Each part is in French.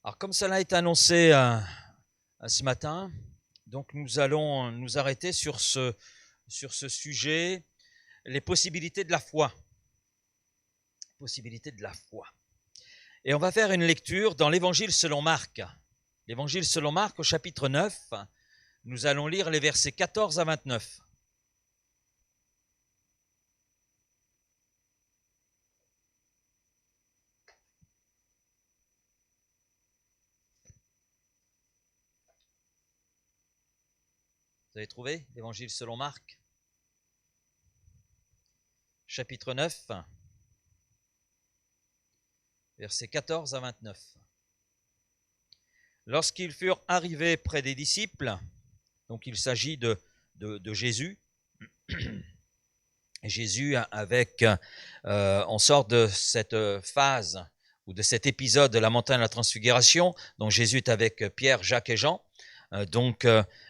Alors, comme cela a été annoncé ce matin, donc nous allons nous arrêter sur ce sujet, les possibilités de la foi. Possibilités de la foi. Et on va faire une lecture dans l'Évangile selon Marc. L'Évangile selon Marc au chapitre 9, nous allons lire les versets 14 à 29. Vous avez trouvé l'Évangile selon Marc, chapitre 9, versets 14 à 29. Lorsqu'ils furent arrivés près des disciples, donc il s'agit de Jésus, Jésus avec, on sort de cette phase ou de cet épisode de la montagne de la transfiguration, donc Jésus est avec Pierre, Jacques et Jean,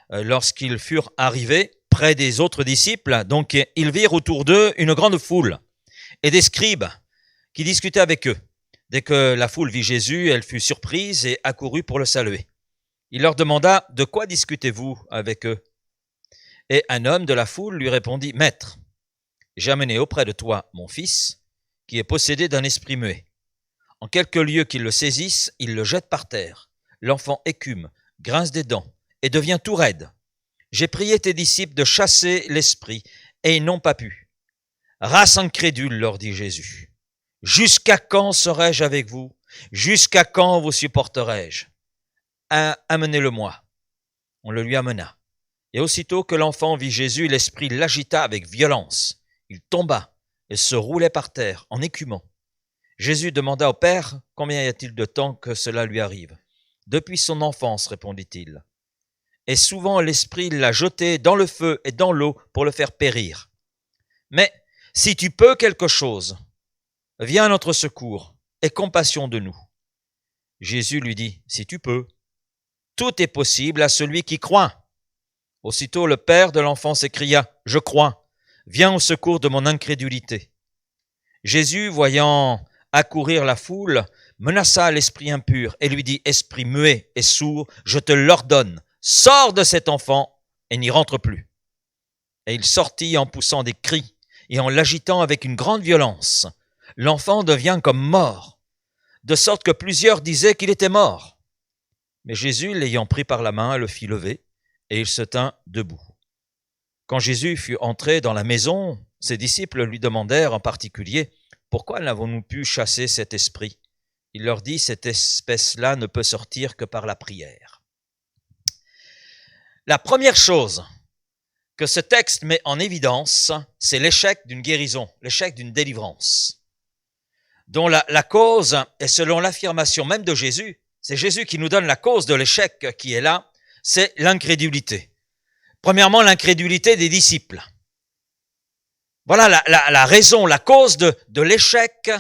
lorsqu'ils furent arrivés près des autres disciples, donc ils virent autour d'eux une grande foule et des scribes qui discutaient avec eux. Dès que la foule vit Jésus, elle fut surprise et accourut pour le saluer. Il leur demanda « De quoi discutez-vous avec eux ?» Et un homme de la foule lui répondit « Maître, j'ai amené auprès de toi mon fils, qui est possédé d'un esprit muet. En quelques lieux qu'il le saisisse, il le jette par terre. L'enfant écume, grince des dents et devient tout raide. J'ai prié tes disciples de chasser l'esprit, et ils n'ont pas pu. Race incrédule, leur dit Jésus. Jusqu'à quand serai-je avec vous? Jusqu'à quand vous supporterai-je? Amenez-le-moi. On le lui amena. Et aussitôt que l'enfant vit Jésus, l'esprit l'agita avec violence. Il tomba et se roulait par terre en écumant. Jésus demanda au Père, combien y a-t-il de temps que cela lui arrive? Depuis son enfance, répondit-il. Et souvent l'esprit l'a jeté dans le feu et dans l'eau pour le faire périr. Mais si tu peux quelque chose, viens à notre secours, aie compassion de nous. Jésus lui dit, si tu peux, tout est possible à celui qui croit. Aussitôt le père de l'enfant s'écria, je crois, viens au secours de mon incrédulité. Jésus, voyant accourir la foule, menaça l'esprit impur et lui dit, esprit muet et sourd, je te l'ordonne, sors de cet enfant et n'y rentre plus. Et il sortit en poussant des cris et en l'agitant avec une grande violence. L'enfant devient comme mort, de sorte que plusieurs disaient qu'il était mort. Mais Jésus, l'ayant pris par la main, le fit lever, et il se tint debout. Quand Jésus fut entré dans la maison, ses disciples lui demandèrent en particulier, « Pourquoi n'avons-nous pu chasser cet esprit ?» Il leur dit, « Cette espèce-là ne peut sortir que par la prière. » La première chose que ce texte met en évidence, c'est l'échec d'une guérison, l'échec d'une délivrance, dont la cause est selon l'affirmation même de Jésus, c'est Jésus qui nous donne la cause de l'échec qui est là, c'est l'incrédulité. Premièrement, l'incrédulité des disciples. Voilà la raison, la cause de l'échec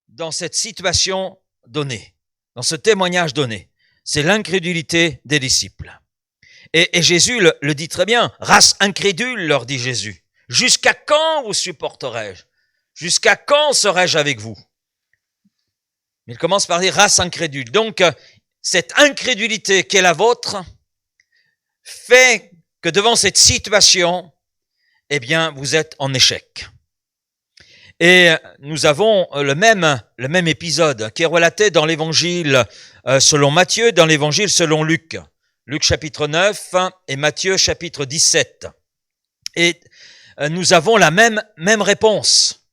dans cette situation donnée, dans ce témoignage donné. C'est l'incrédulité des disciples. Et Jésus le dit très bien, « Race incrédule, leur dit Jésus, jusqu'à quand vous supporterai-je? Jusqu'à quand serai-je avec vous ?» Il commence par dire « race incrédule ». Donc, cette incrédulité qui est la vôtre fait que devant cette situation, eh bien, vous êtes en échec. Et nous avons le même épisode qui est relaté dans l'évangile selon Matthieu, dans l'évangile selon Luc. Luc chapitre 9 et Matthieu chapitre 17. Et nous avons la même réponse.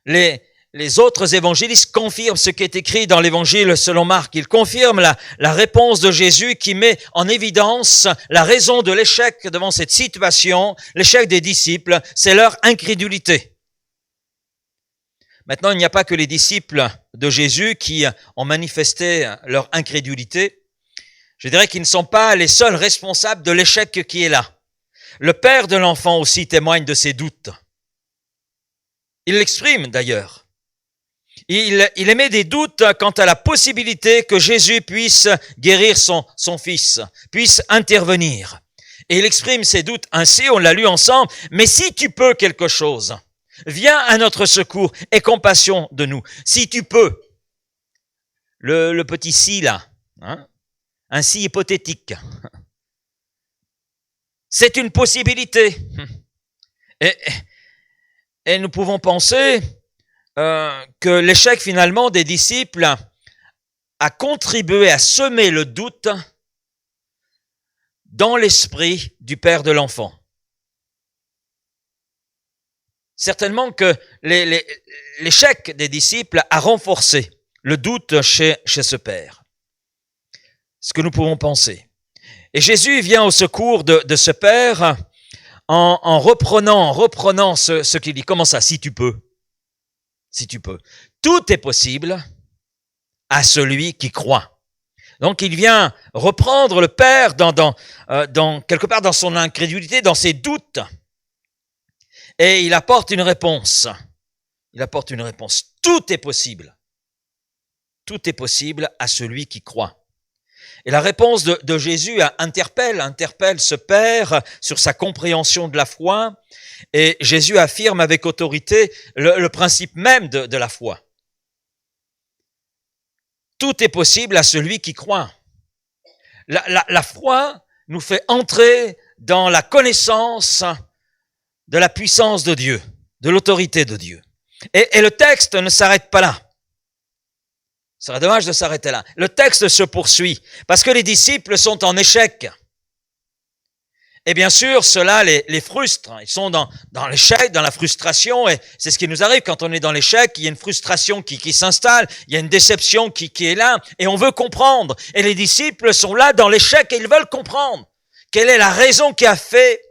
Les autres évangélistes confirment ce qui est écrit dans l'évangile selon Marc. Ils confirment la réponse de Jésus qui met en évidence la raison de l'échec devant cette situation, l'échec des disciples, c'est leur incrédulité. Maintenant, il n'y a pas que les disciples de Jésus qui ont manifesté leur incrédulité. Je dirais qu'ils ne sont pas les seuls responsables de l'échec qui est là. Le père de l'enfant aussi témoigne de ses doutes. Il l'exprime d'ailleurs. Il émet des doutes quant à la possibilité que Jésus puisse guérir son fils, puisse intervenir. Et il exprime ses doutes ainsi, on l'a lu ensemble, mais si tu peux quelque chose, viens à notre secours, aie compassion de nous. Si tu peux. le petit si là, hein, un si hypothétique. C'est une possibilité. Et nous pouvons penser que l'échec finalement des disciples a contribué à semer le doute dans l'esprit du père de l'enfant. Certainement que l'échec des disciples a renforcé le doute chez ce père. Ce que nous pouvons penser. Et Jésus vient au secours de ce père en reprenant ce qu'il dit. Comment ça? Si tu peux. Si tu peux. Tout est possible à celui qui croit. Donc il vient reprendre le père dans quelque part dans son incrédulité, dans ses doutes. Et il apporte une réponse. Il apporte une réponse. Tout est possible. Tout est possible à celui qui croit. Et la réponse de Jésus interpelle ce père sur sa compréhension de la foi. Et Jésus affirme avec autorité le principe même de la foi. Tout est possible à celui qui croit. La foi nous fait entrer dans la connaissance de la puissance de Dieu, de l'autorité de Dieu. Et le texte ne s'arrête pas là. Ce serait dommage de s'arrêter là. Le texte se poursuit parce que les disciples sont en échec. Et bien sûr, cela les frustre. Ils sont dans l'échec, dans la frustration, et c'est ce qui nous arrive quand on est dans l'échec. Il y a une frustration qui s'installe, il y a une déception qui est là, et on veut comprendre. Et les disciples sont là dans l'échec et ils veulent comprendre. Quelle est la raison qui a fait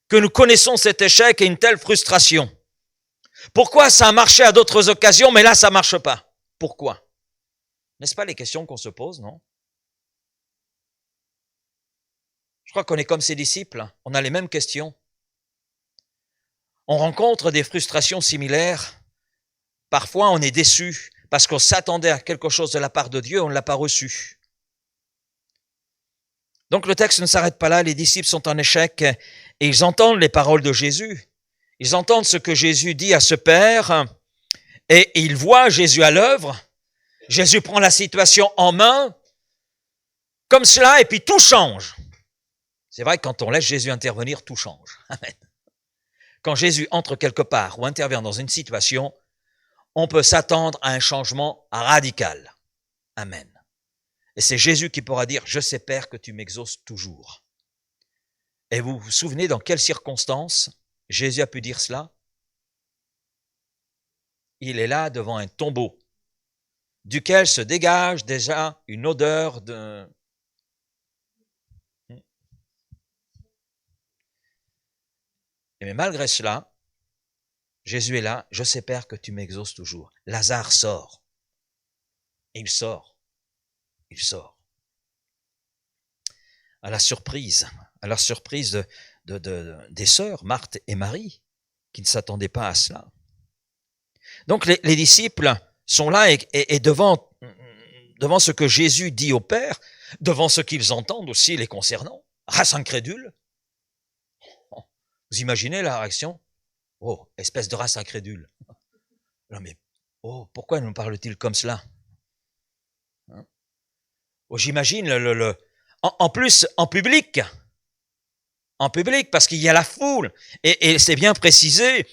que nous connaissons cet échec et une telle frustration? Pourquoi ça a marché à d'autres occasions, mais là ça marche pas? Pourquoi? N'est-ce pas les questions qu'on se pose, non? Je crois qu'on est comme ces disciples, on a les mêmes questions. On rencontre des frustrations similaires. Parfois, on est déçu parce qu'on s'attendait à quelque chose de la part de Dieu, on ne l'a pas reçu. Donc le texte ne s'arrête pas là, les disciples sont en échec et ils entendent les paroles de Jésus. Ils entendent ce que Jésus dit à ce père et ils voient Jésus à l'œuvre. Jésus prend la situation en main, comme cela, et puis tout change. C'est vrai que quand on laisse Jésus intervenir, tout change. Amen. Quand Jésus entre quelque part ou intervient dans une situation, on peut s'attendre à un changement radical. Amen. Et c'est Jésus qui pourra dire « Je sais, Père, que tu m'exauces toujours ». Et vous vous souvenez dans quelles circonstances Jésus a pu dire cela? Il est là devant un tombeau, duquel se dégage déjà une odeur de... Mais malgré cela, Jésus est là, je sais Père que tu m'exauces toujours. Lazare sort. Et il sort. Il sort. À la surprise des sœurs, Marthe et Marie, qui ne s'attendaient pas à cela. Donc les disciples sont là et devant ce que Jésus dit au Père, devant ce qu'ils entendent aussi les concernant, race incrédule. Vous imaginez la réaction? Oh, espèce de race incrédule. Non mais, oh, pourquoi nous parle-t-il comme cela? Hein? Oh, j'imagine en plus en public, parce qu'il y a la foule, et c'est bien précisé,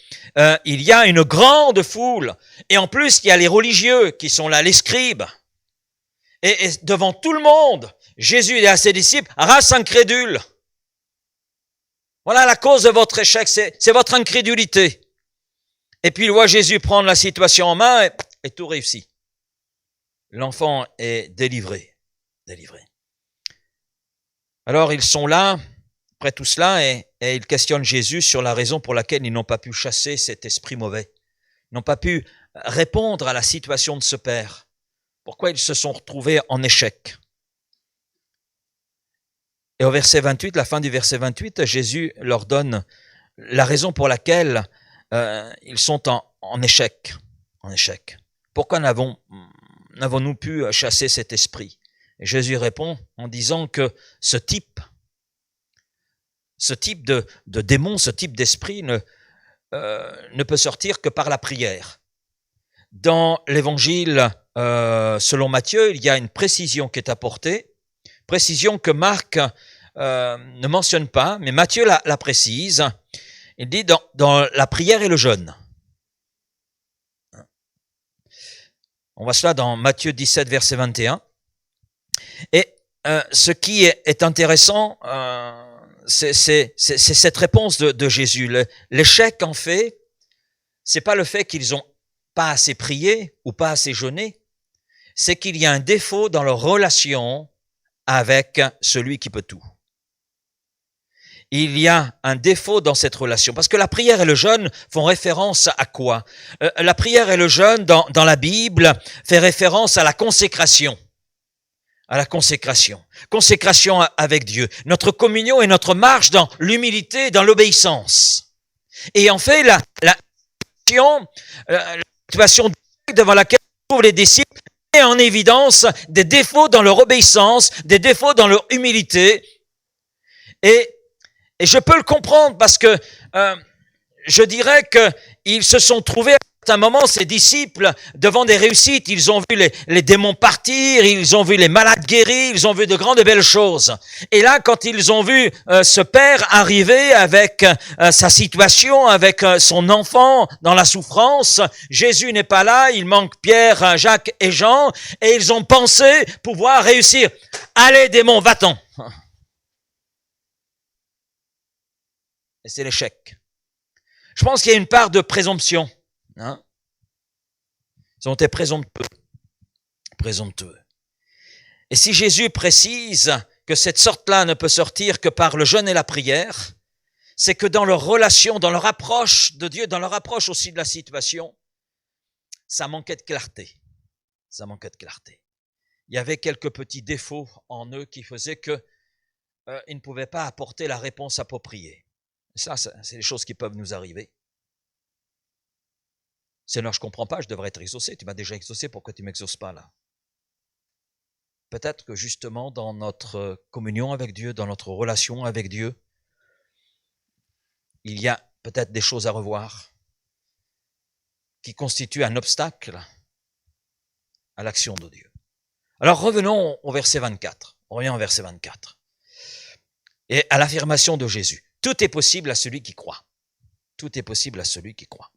il y a une grande foule, et en plus il y a les religieux qui sont là, les scribes, et devant tout le monde, Jésus dit à ses disciples, race incrédule. Voilà la cause de votre échec, c'est votre incrédulité. Et puis il voit Jésus prendre la situation en main et tout réussit. L'enfant est délivré. Alors ils sont là, après tout cela, et ils questionnent Jésus sur la raison pour laquelle ils n'ont pas pu chasser cet esprit mauvais. Ils n'ont pas pu répondre à la situation de ce père. Pourquoi ils se sont retrouvés en échec? Et au verset 28, la fin du verset 28, Jésus leur donne la raison pour laquelle ils sont en échec. Pourquoi n'avons-nous pu chasser cet esprit? Et Jésus répond en disant que ce type de démon, ce type d'esprit ne peut sortir que par la prière. Dans l'évangile selon Matthieu, il y a une précision qui est apportée, précision que Marc ne mentionne pas, mais Matthieu la précise. Il dit dans la prière et le jeûne. On voit cela dans Matthieu 17, verset 21. Et ce qui est intéressant, c'est cette réponse de Jésus. L'échec, en fait, c'est pas le fait qu'ils ont pas assez prié ou pas assez jeûné, c'est qu'il y a un défaut dans leur relation avec celui qui peut tout. Il y a un défaut dans cette relation. Parce que la prière et le jeûne font référence à quoi? La prière et le jeûne, dans la Bible, fait référence à la consécration. À la consécration. Consécration avec Dieu. Notre communion et notre marche dans l'humilité, dans l'obéissance. Et en fait, la situation devant laquelle se trouvent les disciples met en évidence des défauts dans leur obéissance, des défauts dans leur humilité. Et je peux le comprendre parce que je dirais qu'ils se sont trouvés à un moment, ces disciples, devant des réussites. Ils ont vu les démons partir, ils ont vu les malades guéris, ils ont vu de grandes et belles choses. Et là, quand ils ont vu ce père arriver avec sa situation, avec son enfant dans la souffrance, Jésus n'est pas là, il manque Pierre, Jacques et Jean, et ils ont pensé pouvoir réussir. Allez démon, va-t'en. Et c'est l'échec. Je pense qu'il y a une part de présomption. Hein? Ils ont été présomptueux. Et si Jésus précise que cette sorte-là ne peut sortir que par le jeûne et la prière, c'est que dans leur relation, dans leur approche de Dieu, dans leur approche aussi de la situation, ça manquait de clarté. Il y avait quelques petits défauts en eux qui faisaient qu'ils ne pouvaient pas apporter la réponse appropriée. Ça, c'est des choses qui peuvent nous arriver. Seigneur, je comprends pas, je devrais être exaucé. Tu m'as déjà exaucé, pourquoi tu m'exauces pas là? Peut-être que justement, dans notre communion avec Dieu, dans notre relation avec Dieu, il y a peut-être des choses à revoir qui constituent un obstacle à l'action de Dieu. Alors revenons au verset 24. On revient au verset 24. Et à l'affirmation de Jésus. Tout est possible à celui qui croit. Tout est possible à celui qui croit.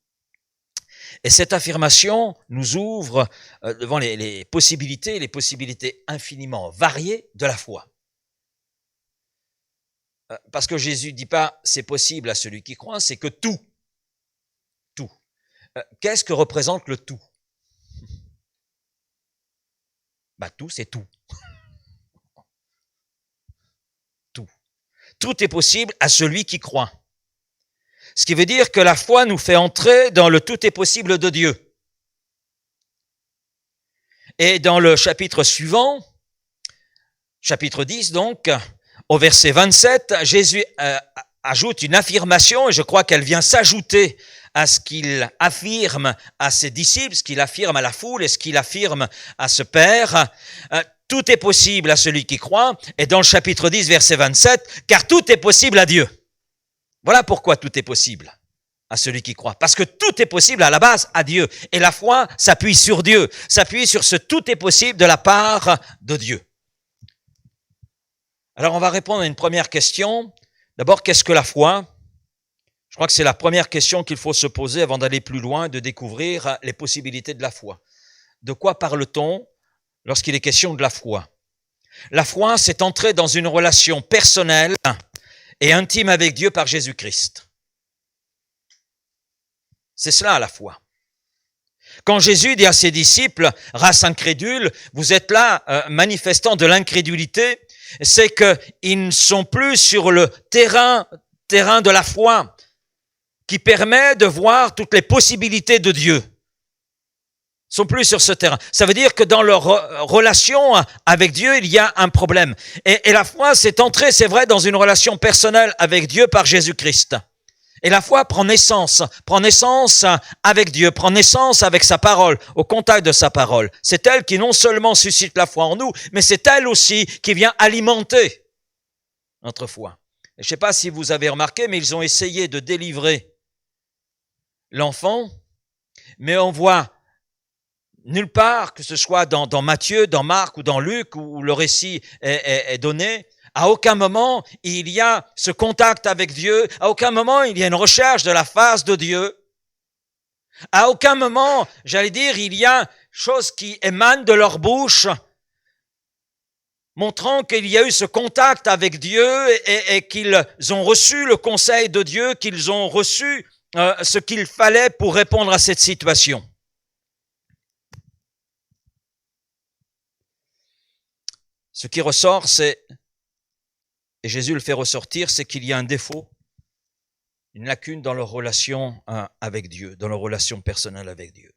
Et cette affirmation nous ouvre devant les possibilités infiniment variées de la foi. Parce que Jésus ne dit pas c'est possible à celui qui croit, c'est que tout. Qu'est-ce que représente le tout? Tout, c'est tout. Tout est possible à celui qui croit. Ce qui veut dire que la foi nous fait entrer dans le tout est possible de Dieu. Et dans le chapitre suivant, chapitre 10 donc, au verset 27, Jésus ajoute une affirmation, et je crois qu'elle vient s'ajouter à ce qu'il affirme à ses disciples, ce qu'il affirme à la foule et ce qu'il affirme à ce Père. Tout est possible à celui qui croit. Et dans le chapitre 10, verset 27, car tout est possible à Dieu. Voilà pourquoi tout est possible à celui qui croit. Parce que tout est possible à la base à Dieu. Et la foi s'appuie sur Dieu, s'appuie sur ce tout est possible de la part de Dieu. Alors on va répondre à une première question. D'abord, qu'est-ce que la foi? Je crois que c'est la première question qu'il faut se poser avant d'aller plus loin, de découvrir les possibilités de la foi. De quoi parle-t-on lorsqu'il est question de la foi? La foi, c'est entrer dans une relation personnelle et intime avec Dieu par Jésus-Christ. C'est cela la foi. Quand Jésus dit à ses disciples, race incrédule, vous êtes là manifestant de l'incrédulité, c'est qu'ils ne sont plus sur le terrain de la foi qui permet de voir toutes les possibilités de Dieu. Ils sont plus sur ce terrain. Ça veut dire que dans leur relation avec Dieu, il y a un problème. Et la foi, c'est entrer, c'est vrai, dans une relation personnelle avec Dieu par Jésus-Christ. Et la foi prend naissance avec Dieu, prend naissance avec sa parole, au contact de sa parole. C'est elle qui non seulement suscite la foi en nous, mais c'est elle aussi qui vient alimenter notre foi. Et je ne sais pas si vous avez remarqué, mais ils ont essayé de délivrer l'enfant, mais on voit nulle part, que ce soit dans Matthieu, dans Marc ou dans Luc, où le récit est donné, à aucun moment il y a ce contact avec Dieu, à aucun moment il y a une recherche de la face de Dieu, à aucun moment, j'allais dire, il y a chose qui émane de leur bouche, montrant qu'il y a eu ce contact avec Dieu et qu'ils ont reçu le conseil de Dieu, qu'ils ont reçu ce qu'il fallait pour répondre à cette situation. Ce qui ressort, et Jésus le fait ressortir, c'est qu'il y a un défaut, une lacune dans leur relation avec Dieu, dans leur relation personnelle avec Dieu.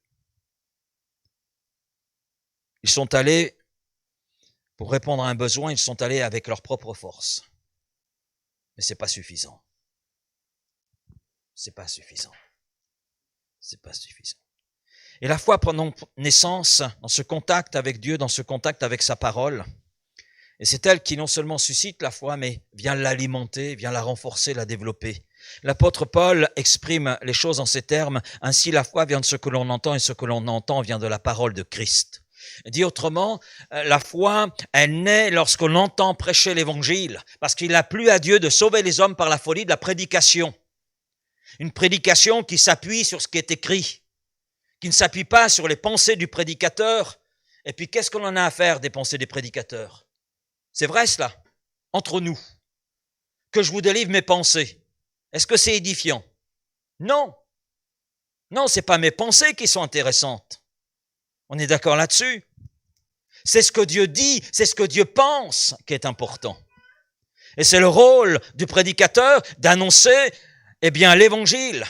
Ils sont allés, pour répondre à un besoin, ils sont allés avec leur propre force. Mais c'est pas suffisant. C'est pas suffisant. C'est pas suffisant. Et la foi prend naissance dans ce contact avec Dieu, dans ce contact avec sa parole. Et c'est elle qui non seulement suscite la foi, mais vient l'alimenter, vient la renforcer, la développer. L'apôtre Paul exprime les choses en ces termes. Ainsi, la foi vient de ce que l'on entend et ce que l'on entend vient de la parole de Christ. Dit autrement, la foi, elle naît lorsqu'on entend prêcher l'évangile, parce qu'il n'a plu à Dieu de sauver les hommes par la folie de la prédication. Une prédication qui s'appuie sur ce qui est écrit, qui ne s'appuie pas sur les pensées du prédicateur. Et puis, qu'est-ce qu'on en a à faire des pensées des prédicateurs? C'est vrai cela, entre nous, que je vous délivre mes pensées. Est-ce que c'est édifiant? Non. Non, c'est pas mes pensées qui sont intéressantes. On est d'accord là-dessus? C'est ce que Dieu dit, c'est ce que Dieu pense qui est important. Et c'est le rôle du prédicateur d'annoncer, l'évangile,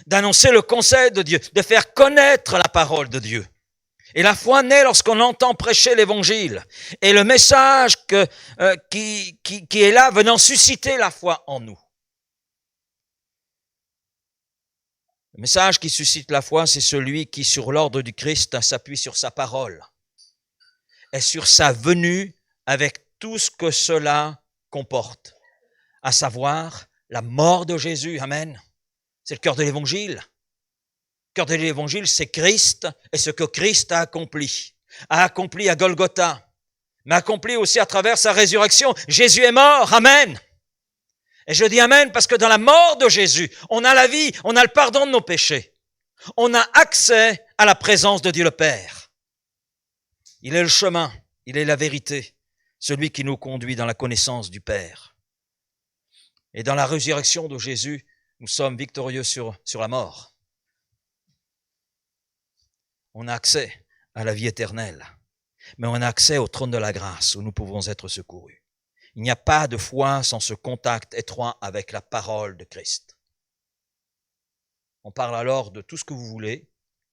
d'annoncer le conseil de Dieu, de faire connaître la parole de Dieu. Et la foi naît lorsqu'on entend prêcher l'évangile. Et le message qui est là venant susciter la foi en nous. Le message qui suscite la foi, c'est celui qui, sur l'ordre du Christ, s'appuie sur sa parole et sur sa venue avec tout ce que cela comporte, à savoir la mort de Jésus. Amen. C'est le cœur de l'évangile. Le cœur de l'évangile, c'est Christ et ce que Christ a accompli à Golgotha, mais accompli aussi à travers sa résurrection. Jésus est mort. Amen. Et je dis amen parce que dans la mort de Jésus, on a la vie, on a le pardon de nos péchés. On a accès à la présence de Dieu le Père. Il est le chemin, il est la vérité, celui qui nous conduit dans la connaissance du Père. Et dans la résurrection de Jésus, nous sommes victorieux sur la mort. On a accès à la vie éternelle, mais on a accès au trône de la grâce où nous pouvons être secourus. Il n'y a pas de foi sans ce contact étroit avec la parole de Christ. On parle alors de tout ce que vous voulez,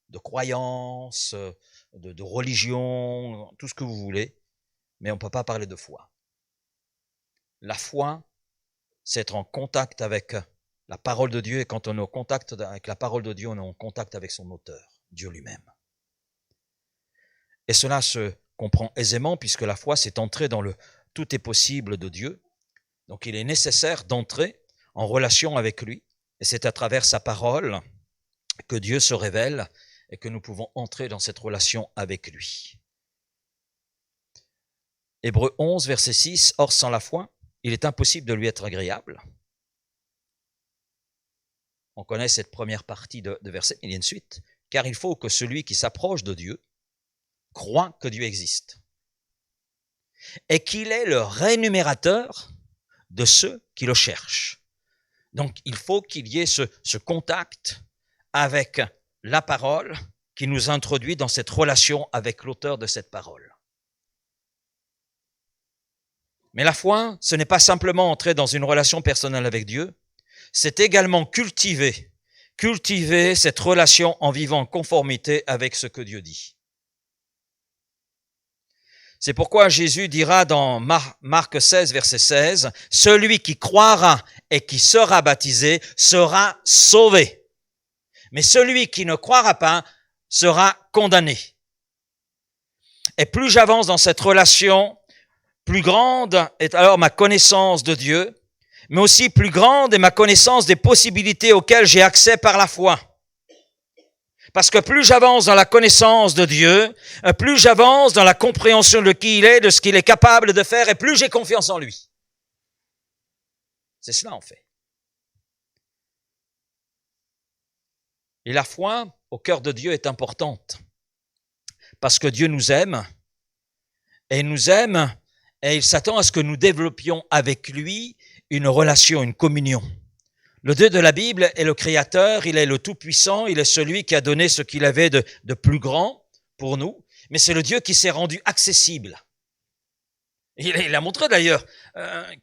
de croyance, de religion, tout ce que vous voulez, mais on ne peut pas parler de foi. La foi, c'est être en contact avec la parole de Dieu, et quand on est en contact avec la parole de Dieu, on est en contact avec son auteur, Dieu lui-même. Et cela se comprend aisément puisque la foi, c'est entrer dans le tout est possible de Dieu. Donc il est nécessaire d'entrer en relation avec lui. Et c'est à travers sa parole que Dieu se révèle et que nous pouvons entrer dans cette relation avec lui. Hébreux 11, verset 6, « Or sans la foi, il est impossible de lui être agréable. » On connaît cette première partie de verset, il y a une suite. « Car il faut que celui qui s'approche de Dieu croit que Dieu existe. Et qu'il est le rémunérateur de ceux qui le cherchent. » Donc, il faut qu'il y ait ce contact avec la parole qui nous introduit dans cette relation avec l'auteur de cette parole. Mais la foi, ce n'est pas simplement entrer dans une relation personnelle avec Dieu, c'est également cultiver cette relation en vivant en conformité avec ce que Dieu dit. C'est pourquoi Jésus dira dans Marc 16, verset 16, « Celui qui croira et qui sera baptisé sera sauvé. Mais celui qui ne croira pas sera condamné. » Et plus j'avance dans cette relation, plus grande est alors ma connaissance de Dieu, mais aussi plus grande est ma connaissance des possibilités auxquelles j'ai accès par la foi. Parce que plus j'avance dans la connaissance de Dieu, plus j'avance dans la compréhension de qui il est, de ce qu'il est capable de faire, et plus j'ai confiance en lui. C'est cela en fait. Et la foi au cœur de Dieu est importante. Parce que Dieu nous aime, et il nous aime, et il s'attend à ce que nous développions avec lui une relation, une communion. Le Dieu de la Bible est le Créateur, il est le Tout-Puissant, il est celui qui a donné ce qu'il avait de plus grand pour nous, mais c'est le Dieu qui s'est rendu accessible. Il a montré d'ailleurs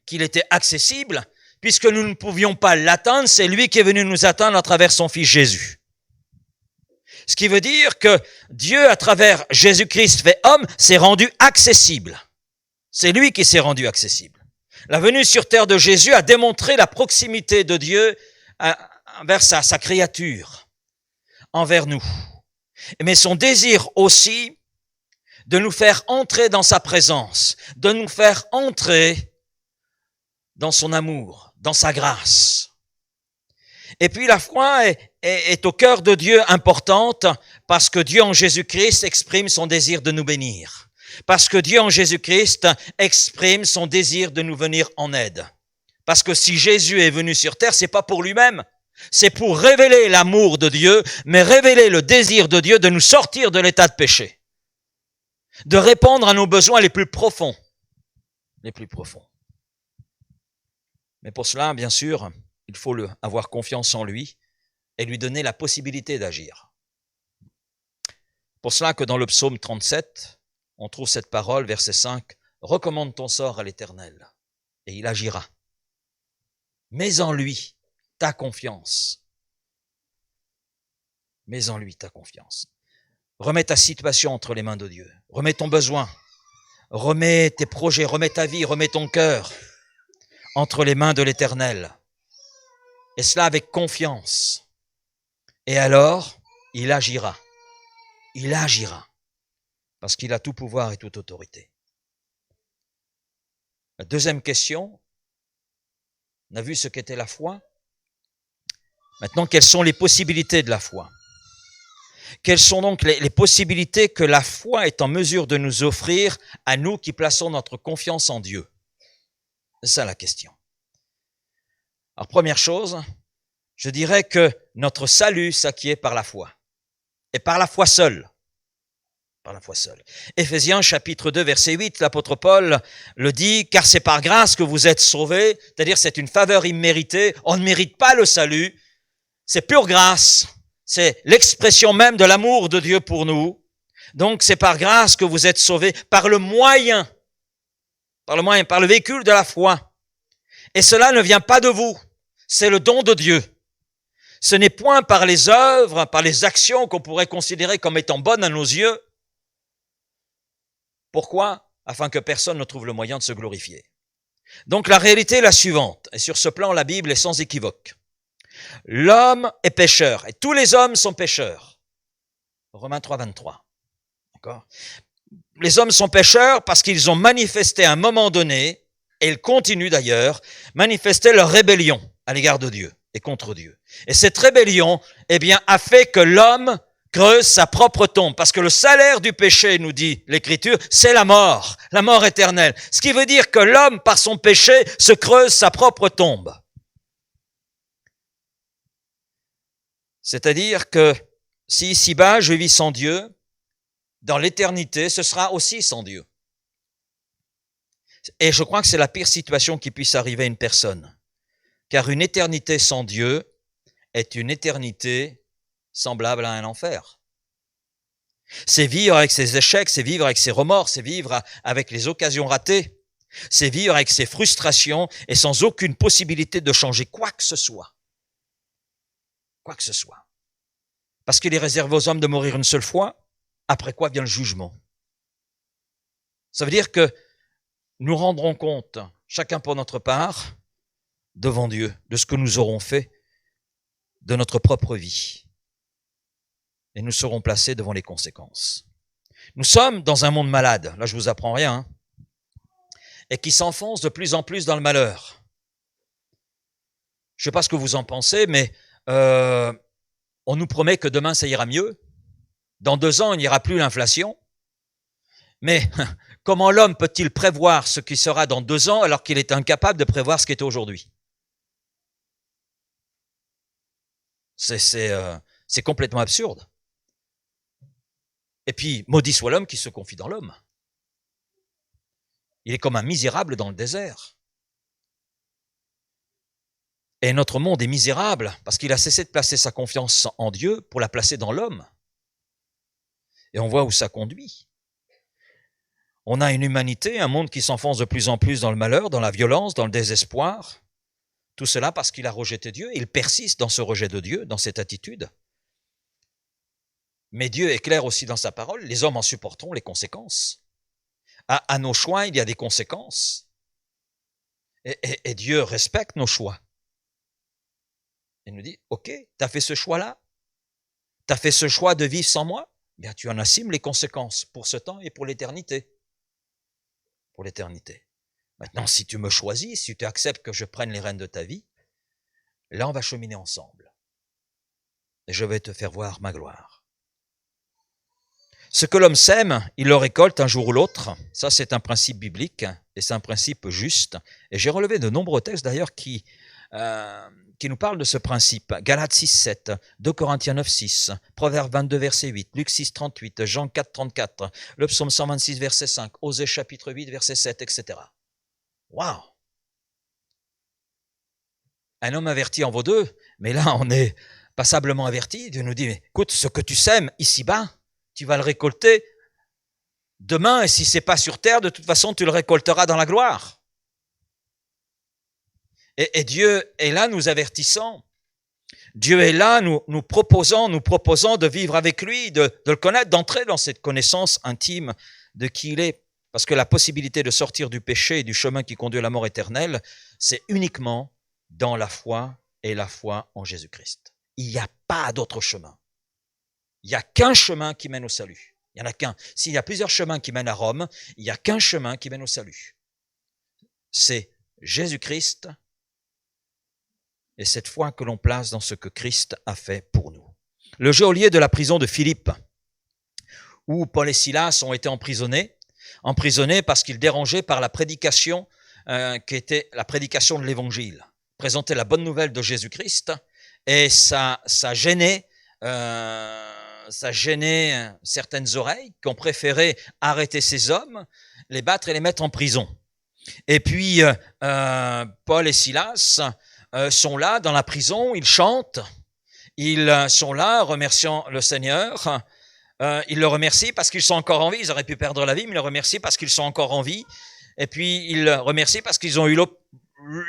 qu'il était accessible, puisque nous ne pouvions pas l'atteindre, c'est lui qui est venu nous atteindre à travers son Fils Jésus. Ce qui veut dire que Dieu, à travers Jésus-Christ fait homme, s'est rendu accessible. C'est lui qui s'est rendu accessible. La venue sur terre de Jésus a démontré la proximité de Dieu envers sa créature, envers nous. Mais son désir aussi de nous faire entrer dans sa présence, de nous faire entrer dans son amour, dans sa grâce. Et puis la foi est au cœur de Dieu importante parce que Dieu en Jésus-Christ exprime son désir de nous bénir. Parce que Dieu en Jésus-Christ exprime son désir de nous venir en aide. Parce que si Jésus est venu sur terre, c'est pas pour lui-même. C'est pour révéler l'amour de Dieu, mais révéler le désir de Dieu de nous sortir de l'état de péché. De répondre à nos besoins les plus profonds. Les plus profonds. Mais pour cela, bien sûr, il faut avoir confiance en lui et lui donner la possibilité d'agir. Pour cela que dans le psaume 37, on trouve cette parole, verset 5, « Recommande ton sort à l'Éternel, et il agira. Mets en lui ta confiance. Mets en lui ta confiance. Remets ta situation entre les mains de Dieu. Remets ton besoin. Remets tes projets, remets ta vie, remets ton cœur entre les mains de l'Éternel. Et cela avec confiance. Et alors, il agira. Il agira. Parce qu'il a tout pouvoir et toute autorité. La deuxième question, on a vu ce qu'était la foi. Maintenant, quelles sont les possibilités de la foi? Quelles sont donc les possibilités que la foi est en mesure de nous offrir à nous qui plaçons notre confiance en Dieu? C'est ça la question. Alors, première chose, je dirais que notre salut s'acquiert par la foi. Et par la foi seule. Par la foi seule. Éphésiens chapitre 2 verset 8, l'apôtre Paul le dit, car c'est par grâce que vous êtes sauvés, c'est-à-dire c'est une faveur imméritée, on ne mérite pas le salut, c'est pure grâce, c'est l'expression même de l'amour de Dieu pour nous. Donc c'est par grâce que vous êtes sauvés, par le véhicule de la foi. Et cela ne vient pas de vous, c'est le don de Dieu. Ce n'est point par les œuvres, par les actions qu'on pourrait considérer comme étant bonnes à nos yeux. Pourquoi? Afin que personne ne trouve le moyen de se glorifier. Donc la réalité est la suivante, et sur ce plan la Bible est sans équivoque. L'homme est pécheur, et tous les hommes sont pécheurs. Romains 3, 23. D'accord? Les hommes sont pécheurs parce qu'ils ont manifesté à un moment donné, et ils continuent d'ailleurs, manifester leur rébellion à l'égard de Dieu et contre Dieu. Et cette rébellion, a fait que l'homme creuse sa propre tombe. Parce que le salaire du péché, nous dit l'Écriture, c'est la mort éternelle. Ce qui veut dire que l'homme, par son péché, se creuse sa propre tombe. C'est-à-dire que si ici-bas je vis sans Dieu, dans l'éternité, ce sera aussi sans Dieu. Et je crois que c'est la pire situation qui puisse arriver à une personne. Car une éternité sans Dieu est une éternité semblable à un enfer. C'est vivre avec ses échecs, c'est vivre avec ses remords, c'est vivre avec les occasions ratées, c'est vivre avec ses frustrations et sans aucune possibilité de changer quoi que ce soit. Quoi que ce soit. Parce qu'il est réservé aux hommes de mourir une seule fois, après quoi vient le jugement. Ça veut dire que nous rendrons compte, chacun pour notre part, devant Dieu, de ce que nous aurons fait de notre propre vie. Et nous serons placés devant les conséquences. Nous sommes dans un monde malade, là je vous apprends rien, et qui s'enfonce de plus en plus dans le malheur. Je ne sais pas ce que vous en pensez, mais On nous promet que demain, ça ira mieux. Dans 2 ans, il n'y aura plus l'inflation. Mais comment l'homme peut-il prévoir ce qui sera dans 2 ans alors qu'il est incapable de prévoir ce qui est aujourd'hui? C'est complètement absurde. Et puis, maudit soit l'homme qui se confie dans l'homme. Il est comme un misérable dans le désert. Et notre monde est misérable parce qu'il a cessé de placer sa confiance en Dieu pour la placer dans l'homme. Et on voit où ça conduit. On a une humanité, un monde qui s'enfonce de plus en plus dans le malheur, dans la violence, dans le désespoir. Tout cela parce qu'il a rejeté Dieu. Il persiste dans ce rejet de Dieu, dans cette attitude. Mais Dieu est clair aussi dans sa parole. Les hommes en supporteront les conséquences. À nos choix, il y a des conséquences. Et Dieu respecte nos choix. Il nous dit, ok, tu as fait ce choix-là? Tu as fait ce choix de vivre sans moi? Bien, tu en assumes les conséquences pour ce temps et pour l'éternité. Pour l'éternité. Maintenant, si tu me choisis, si tu acceptes que je prenne les rênes de ta vie, là, on va cheminer ensemble. Et je vais te faire voir ma gloire. Ce que l'homme sème, il le récolte un jour ou l'autre. Ça, c'est un principe biblique et c'est un principe juste. Et j'ai relevé de nombreux textes d'ailleurs qui nous parlent de ce principe. Galates 6, 7, 2 Corinthiens 9, 6, Proverbes 22, verset 8, Luc 6, 38, Jean 4, 34, le psaume 126, verset 5, Osée chapitre 8, verset 7, etc. Waouh! Un homme averti en vaut 2, mais là, on est passablement averti. Dieu nous dit, mais écoute, ce que tu sèmes ici-bas, tu vas le récolter demain, et si c'est pas sur terre, de toute façon, tu le récolteras dans la gloire. Et Dieu est là nous avertissant. Dieu est là nous proposant de vivre avec lui, de le connaître, d'entrer dans cette connaissance intime de qui il est. Parce que la possibilité de sortir du péché et du chemin qui conduit à la mort éternelle, c'est uniquement dans la foi et la foi en Jésus-Christ. Il n'y a pas d'autre chemin. Il n'y a qu'un chemin qui mène au salut. Il n'y en a qu'un. S'il y a plusieurs chemins qui mènent à Rome, il n'y a qu'un chemin qui mène au salut. C'est Jésus-Christ et cette foi que l'on place dans ce que Christ a fait pour nous. Le geôlier de la prison de Philippe, où Paul et Silas ont été emprisonnés parce qu'ils dérangeaient par la prédication qui était la prédication de l'Évangile. Présenter la bonne nouvelle de Jésus-Christ et ça gênait certaines oreilles qui ont préféré arrêter ces hommes, les battre et les mettre en prison. Et puis Paul et Silas sont là dans la prison, ils chantent, ils sont là remerciant le Seigneur. Ils le remercient parce qu'ils sont encore en vie. Ils auraient pu perdre la vie, mais ils le remercient parce qu'ils sont encore en vie. Et puis, ils le remercient parce qu'ils ont eu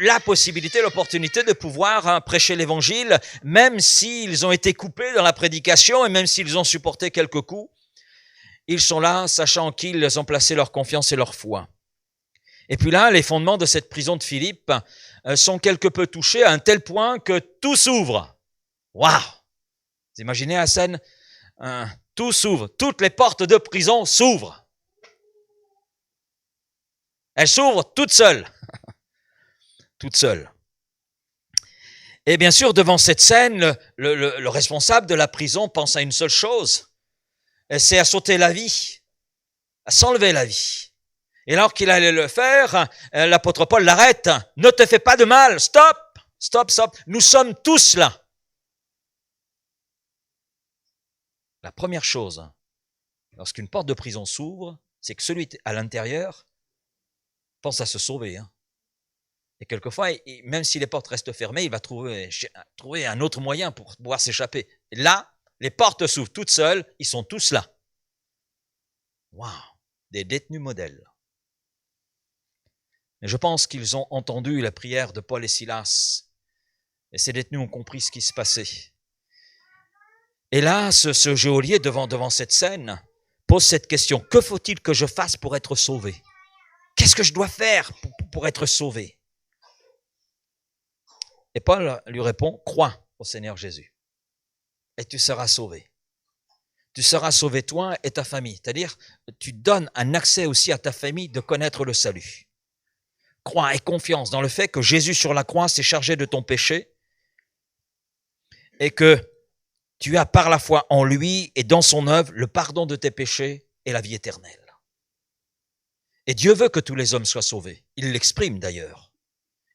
la possibilité, l'opportunité de pouvoir prêcher l'Évangile, même s'ils ont été coupés dans la prédication et même s'ils ont supporté quelques coups. Ils sont là, sachant qu'ils ont placé leur confiance et leur foi. Et puis là, les fondements de cette prison de Philippe sont quelque peu touchés à un tel point que tout s'ouvre. Waouh! Vous imaginez la scène? Tout s'ouvre, toutes les portes de prison s'ouvrent. Elles s'ouvrent toutes seules. Toutes seules. Et bien sûr, devant cette scène, le responsable de la prison pense à une seule chose, c'est à sauter la vie, à s'enlever la vie. Et alors qu'il allait le faire, l'apôtre Paul l'arrête. Ne te fais pas de mal, stop, stop, stop. Nous sommes tous là. La première chose, lorsqu'une porte de prison s'ouvre, c'est que celui à l'intérieur pense à se sauver. Et quelquefois, même si les portes restent fermées, il va trouver un autre moyen pour pouvoir s'échapper. Et là, les portes s'ouvrent toutes seules, ils sont tous là. Waouh, des détenus modèles. Et je pense qu'ils ont entendu la prière de Paul et Silas. Et ces détenus ont compris ce qui se passait. Et là, ce geôlier, devant cette scène, pose cette question. Que faut-il que je fasse pour être sauvé? Qu'est-ce que je dois faire pour être sauvé? Et Paul lui répond, crois au Seigneur Jésus. Et tu seras sauvé. Tu seras sauvé toi et ta famille. C'est-à-dire, tu donnes un accès aussi à ta famille de connaître le salut. Crois et confiance dans le fait que Jésus sur la croix s'est chargé de ton péché et que tu as par la foi en lui et dans son œuvre le pardon de tes péchés et la vie éternelle. Et Dieu veut que tous les hommes soient sauvés. Il l'exprime d'ailleurs.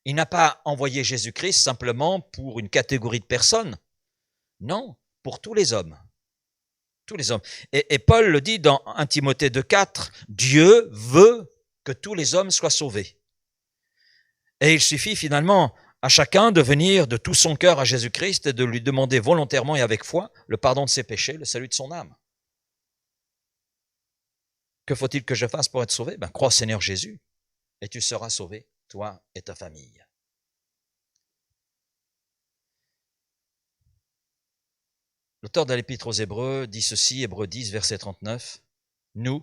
Il n'a pas envoyé Jésus-Christ simplement pour une catégorie de personnes. Non, pour tous les hommes. Tous les hommes. Et Paul le dit dans 1 Timothée 2,4, Dieu veut que tous les hommes soient sauvés. Et il suffit finalement à chacun de venir de tout son cœur à Jésus-Christ et de lui demander volontairement et avec foi le pardon de ses péchés, le salut de son âme. Que faut-il que je fasse pour être sauvé? Crois au Seigneur Jésus et tu seras sauvé, toi et ta famille. L'auteur de l'Épître aux Hébreux dit ceci, Hébreux 10, verset 39. Nous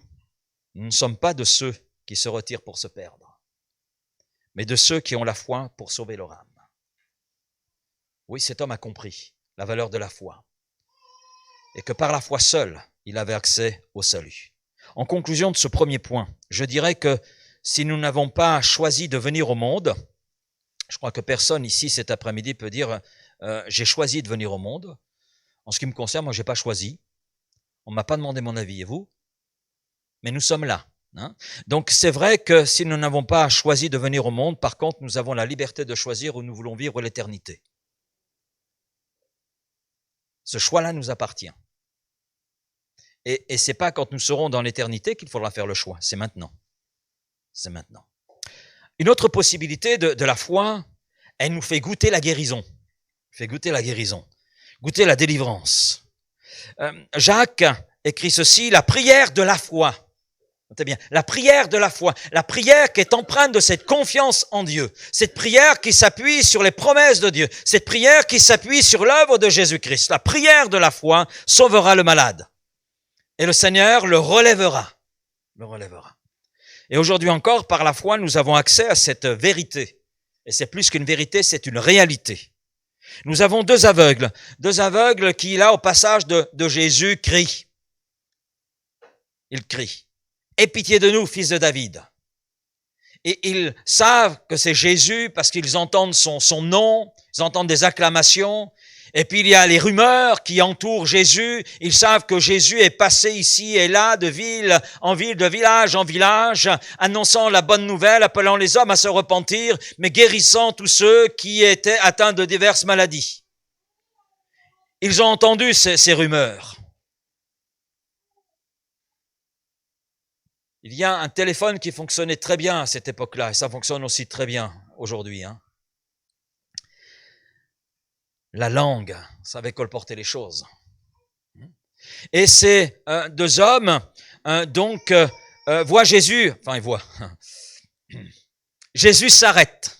ne sommes pas de ceux qui se retirent pour se perdre, mais de ceux qui ont la foi pour sauver leur âme. Oui, cet homme a compris la valeur de la foi et que par la foi seule, il avait accès au salut. En conclusion de ce premier point, je dirais que si nous n'avons pas choisi de venir au monde, je crois que personne ici cet après-midi peut dire j'ai choisi de venir au monde. En ce qui me concerne, moi, j'ai pas choisi. On m'a pas demandé mon avis, et vous? Mais nous sommes là. Hein? Donc, c'est vrai que si nous n'avons pas choisi de venir au monde, par contre, nous avons la liberté de choisir où nous voulons vivre l'éternité. Ce choix-là nous appartient. Et c'est pas quand nous serons dans l'éternité qu'il faudra faire le choix. C'est maintenant. C'est maintenant. Une autre possibilité de la foi, elle nous fait goûter la guérison. Fait goûter la guérison. Goûter la délivrance. Jacques écrit ceci, la prière de la foi. Notez bien, la prière de la foi. La prière qui est empreinte de cette confiance en Dieu. Cette prière qui s'appuie sur les promesses de Dieu. Cette prière qui s'appuie sur l'œuvre de Jésus-Christ. La prière de la foi sauvera le malade. Et le Seigneur le relèvera. Le relèvera. Et aujourd'hui encore, par la foi, nous avons accès à cette vérité. Et c'est plus qu'une vérité, c'est une réalité. Nous avons deux aveugles qui, là, au passage de Jésus, crient. Ils crient. « Aie pitié de nous, fils de David ». Et ils savent que c'est Jésus parce qu'ils entendent son nom, ils entendent des acclamations. Et puis il y a les rumeurs qui entourent Jésus. Ils savent que Jésus est passé ici et là, de ville en ville, de village en village, annonçant la bonne nouvelle, appelant les hommes à se repentir, mais guérissant tous ceux qui étaient atteints de diverses maladies. Ils ont entendu ces rumeurs. Il y a un téléphone qui fonctionnait très bien à cette époque-là, et ça fonctionne aussi très bien aujourd'hui. La langue savait colporter les choses. Et ces deux hommes, voient Jésus, ils voient. Jésus s'arrête.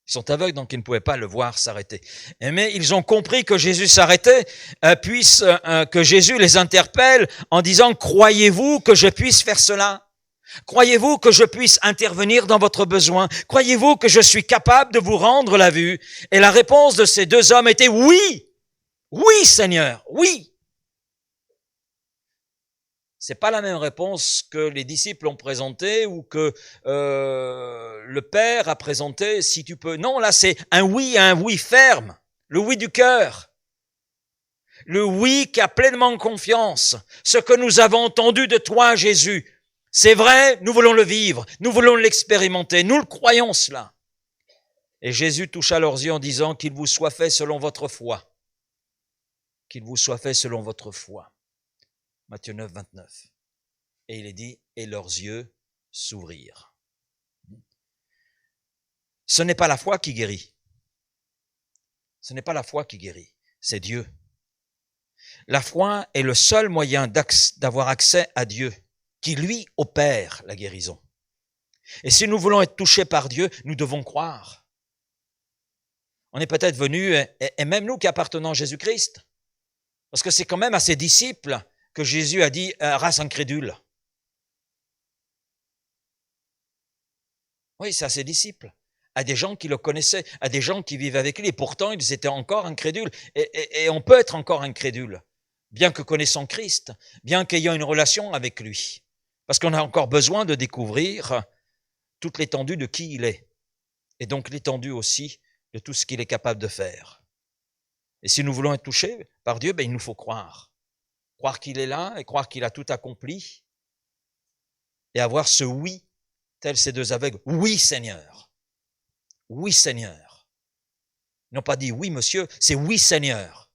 Ils sont aveugles, donc ils ne pouvaient pas le voir s'arrêter. Mais ils ont compris que Jésus s'arrêtait, que Jésus les interpelle en disant « Croyez-vous que je puisse faire cela ? Croyez-vous que je puisse intervenir dans votre besoin? Croyez-vous que je suis capable de vous rendre la vue ?» Et la réponse de ces deux hommes était « Oui, oui Seigneur, oui ». C'est pas la même réponse que les disciples ont présentée ou que le Père a présenté, si tu peux. Non, là c'est un oui ferme, le oui du cœur. Le oui qui a pleinement confiance. Ce que nous avons entendu de toi, Jésus, c'est vrai, nous voulons le vivre, nous voulons l'expérimenter, nous le croyons cela. Et Jésus toucha leurs yeux en disant qu'il vous soit fait selon votre foi. Qu'il vous soit fait selon votre foi. Matthieu 9, 29. Et il est dit, et leurs yeux s'ouvrirent. Ce n'est pas la foi qui guérit. Ce n'est pas la foi qui guérit, c'est Dieu. La foi est le seul moyen d'avoir accès à Dieu, qui lui opère la guérison. Et si nous voulons être touchés par Dieu, nous devons croire. On est peut-être venus, et même nous qui appartenons à Jésus-Christ, parce que c'est quand même à ses disciples que Jésus a dit « race incrédule ». Oui, c'est à ses disciples, à des gens qui le connaissaient, à des gens qui vivaient avec lui, et pourtant ils étaient encore incrédules. Et on peut être encore incrédule, bien que connaissant Christ, bien qu'ayant une relation avec lui, parce qu'on a encore besoin de découvrir toute l'étendue de qui il est, et donc l'étendue aussi de tout ce qu'il est capable de faire. Et si nous voulons être touchés par Dieu, il nous faut croire. Croire qu'il est là et croire qu'il a tout accompli. Et avoir ce oui, tel ces deux aveugles. Oui, Seigneur. Oui, Seigneur. Ils n'ont pas dit oui, monsieur, c'est oui, Seigneur.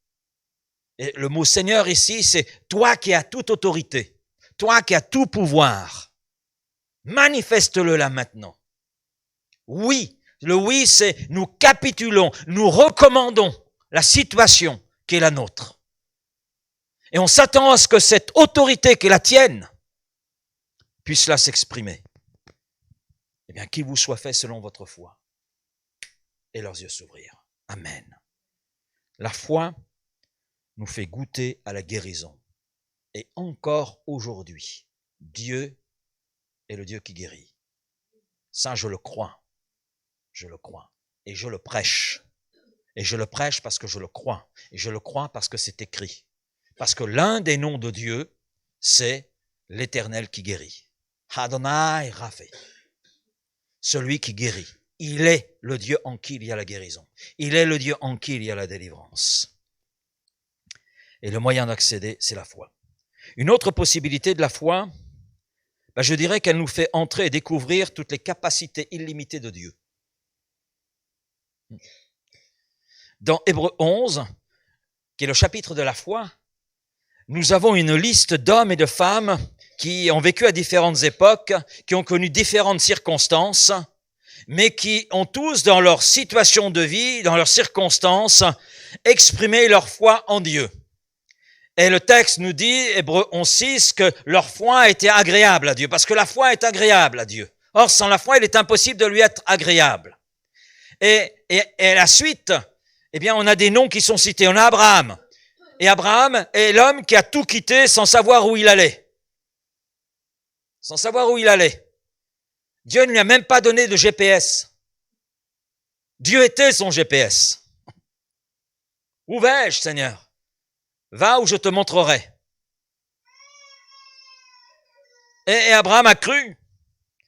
Et le mot Seigneur ici, c'est toi qui as toute autorité, toi qui as tout pouvoir. Manifeste-le là maintenant. Oui, le oui, c'est nous capitulons, nous recommandons la situation qui est la nôtre. Et on s'attend à ce que cette autorité qui est la tienne puisse là s'exprimer. Eh bien, qu'il vous soit fait selon votre foi. Et leurs yeux s'ouvrirent. Amen. La foi nous fait goûter à la guérison. Et encore aujourd'hui, Dieu est le Dieu qui guérit. Ça, je le crois. Je le crois. Et je le prêche. Et je le prêche parce que je le crois. Et je le crois parce que c'est écrit. Parce que l'un des noms de Dieu, c'est l'Éternel qui guérit. Adonai Rapha. Celui qui guérit. Il est le Dieu en qui il y a la guérison. Il est le Dieu en qui il y a la délivrance. Et le moyen d'accéder, c'est la foi. Une autre possibilité de la foi, je dirais qu'elle nous fait entrer et découvrir toutes les capacités illimitées de Dieu. Dans Hébreux 11, qui est le chapitre de la foi, nous avons une liste d'hommes et de femmes qui ont vécu à différentes époques, qui ont connu différentes circonstances, mais qui ont tous, dans leur situation de vie, dans leurs circonstances, exprimé leur foi en Dieu. Et le texte nous dit, Hébreux 11:6, que leur foi était agréable à Dieu, parce que la foi est agréable à Dieu. Or, sans la foi, il est impossible de lui être agréable. Et la suite, eh bien, on a des noms qui sont cités. On a Abraham. Et Abraham est l'homme qui a tout quitté sans savoir où il allait. Sans savoir où il allait. Dieu ne lui a même pas donné de GPS. Dieu était son GPS. Où vais-je, Seigneur? Va où je te montrerai. Et Abraham a cru.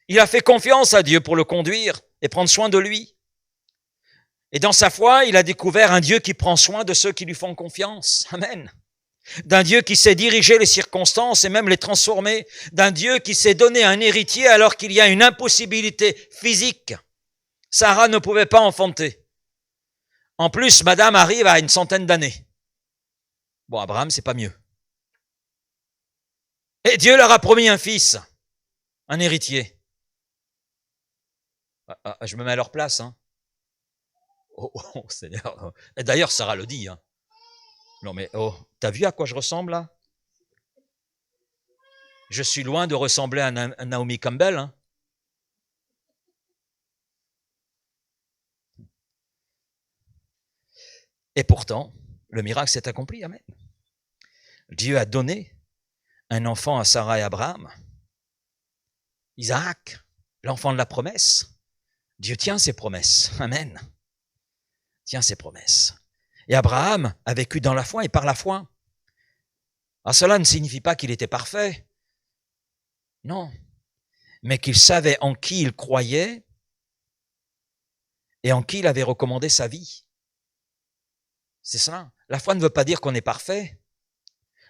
Il a fait confiance à Dieu pour le conduire et prendre soin de lui. Et dans sa foi, il a découvert un Dieu qui prend soin de ceux qui lui font confiance. Amen. D'un Dieu qui sait diriger les circonstances et même les transformer. D'un Dieu qui sait donner un héritier alors qu'il y a une impossibilité physique. Sarah ne pouvait pas enfanter. En plus, madame arrive à une centaine d'années. Bon, Abraham, c'est pas mieux. Et Dieu leur a promis un fils, un héritier. Je me mets à leur place, hein. Oh, Seigneur. Et d'ailleurs, Sarah le dit, hein. Non mais, t'as vu à quoi je ressemble, là? Je suis loin de ressembler à Naomi Campbell, hein. Et pourtant, le miracle s'est accompli, amen. Dieu a donné un enfant à Sarah et Abraham. Isaac, l'enfant de la promesse. Dieu tient ses promesses, amen. Tient ses promesses. Et Abraham a vécu dans la foi et par la foi. Alors cela ne signifie pas qu'il était parfait. Non. Mais qu'il savait en qui il croyait et en qui il avait recommandé sa vie. C'est ça. La foi ne veut pas dire qu'on est parfait.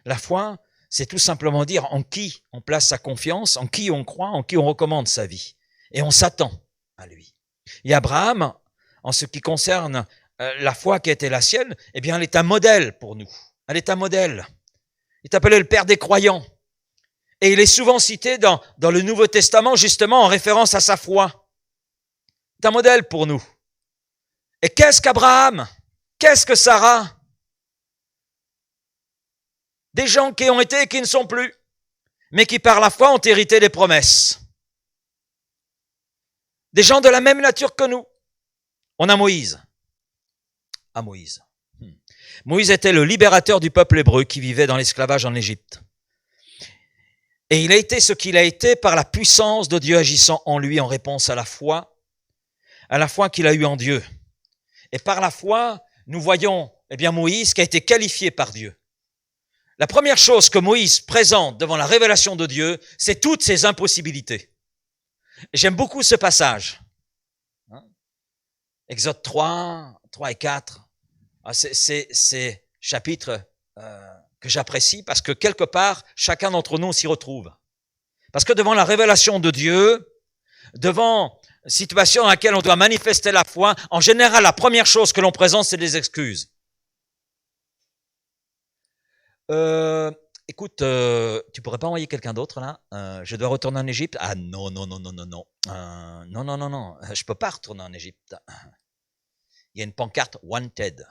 La foi, c'est tout simplement dire en qui on place sa confiance, en qui on croit, en qui on recommande sa vie. Et on s'attend à lui. Et Abraham, en ce qui concerne la foi qui était la sienne, eh bien, elle est un modèle pour nous. Elle est un modèle. Il est appelé le père des croyants. Et il est souvent cité dans le Nouveau Testament, justement, en référence à sa foi. C'est un modèle pour nous. Et qu'est-ce qu'Abraham? Qu'est-ce que Sarah? Des gens qui ont été et qui ne sont plus, mais qui par la foi ont hérité des promesses. Des gens de la même nature que nous. On a Moïse. Ah, Moïse. Moïse était le libérateur du peuple hébreu qui vivait dans l'esclavage en Égypte. Et il a été ce qu'il a été par la puissance de Dieu agissant en lui en réponse à la foi qu'il a eue en Dieu. Et par la foi, nous voyons Moïse qui a été qualifié par Dieu. La première chose que Moïse présente devant la révélation de Dieu, c'est toutes ses impossibilités. Et j'aime beaucoup ce passage. Exode 3 et 4. C'est chapitre que j'apprécie parce que quelque part, chacun d'entre nous s'y retrouve. Parce que devant la révélation de Dieu, devant une situation dans laquelle on doit manifester la foi, en général, la première chose que l'on présente, c'est des excuses. Écoute, tu pourrais pas envoyer quelqu'un d'autre là? Je dois retourner en Égypte. Ah non, je peux pas retourner en Égypte. Il y a une pancarte Wanted.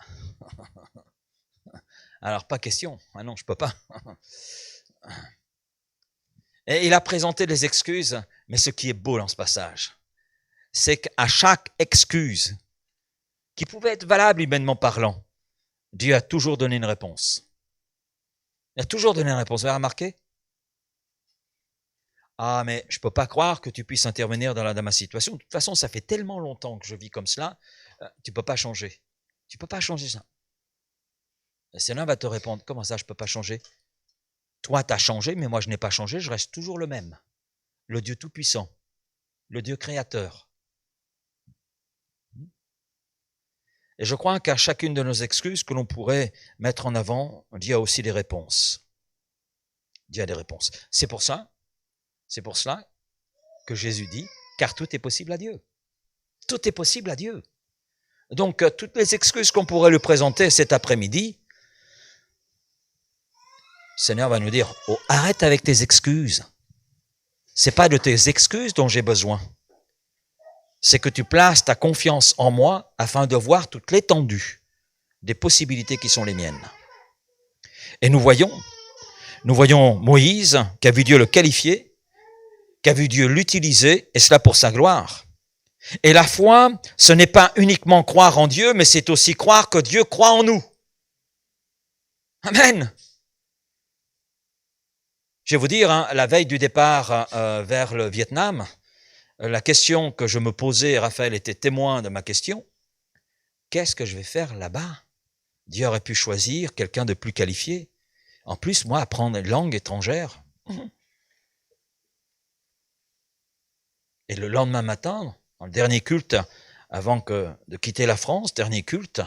Alors pas question. Ah non, je peux pas. Et il a présenté des excuses, mais ce qui est beau dans ce passage, c'est qu'à chaque excuse, qui pouvait être valable humainement parlant, Dieu a toujours donné une réponse. Il a toujours donné une réponse. Vous avez remarqué? Ah, mais je peux pas croire que tu puisses intervenir dans ma situation. De toute façon, ça fait tellement longtemps que je vis comme cela, tu peux pas changer. Tu peux pas changer ça. Le Seigneur va te répondre, comment ça je peux pas changer? Toi, tu as changé, mais moi, je n'ai pas changé, je reste toujours le même. Le Dieu Tout-Puissant, le Dieu Créateur. Et je crois qu'à chacune de nos excuses que l'on pourrait mettre en avant, Dieu a aussi des réponses. Dieu a des réponses. C'est pour cela que Jésus dit, car tout est possible à Dieu. Tout est possible à Dieu. Donc, toutes les excuses qu'on pourrait lui présenter cet après-midi, le Seigneur va nous dire, oh, arrête avec tes excuses. C'est pas de tes excuses dont j'ai besoin. C'est que tu places ta confiance en moi afin de voir toute l'étendue des possibilités qui sont les miennes. Et nous voyons Moïse, qui a vu Dieu le qualifier, qui a vu Dieu l'utiliser, et cela pour sa gloire. Et la foi, ce n'est pas uniquement croire en Dieu, mais c'est aussi croire que Dieu croit en nous. Amen. Je vais vous dire, la veille du départ vers le Vietnam, la question que je me posais, Raphaël était témoin de ma question, qu'est-ce que je vais faire là-bas? Dieu aurait pu choisir quelqu'un de plus qualifié. En plus, moi, apprendre une langue étrangère. Et le lendemain matin, dans le dernier culte, avant de quitter la France, dernier culte,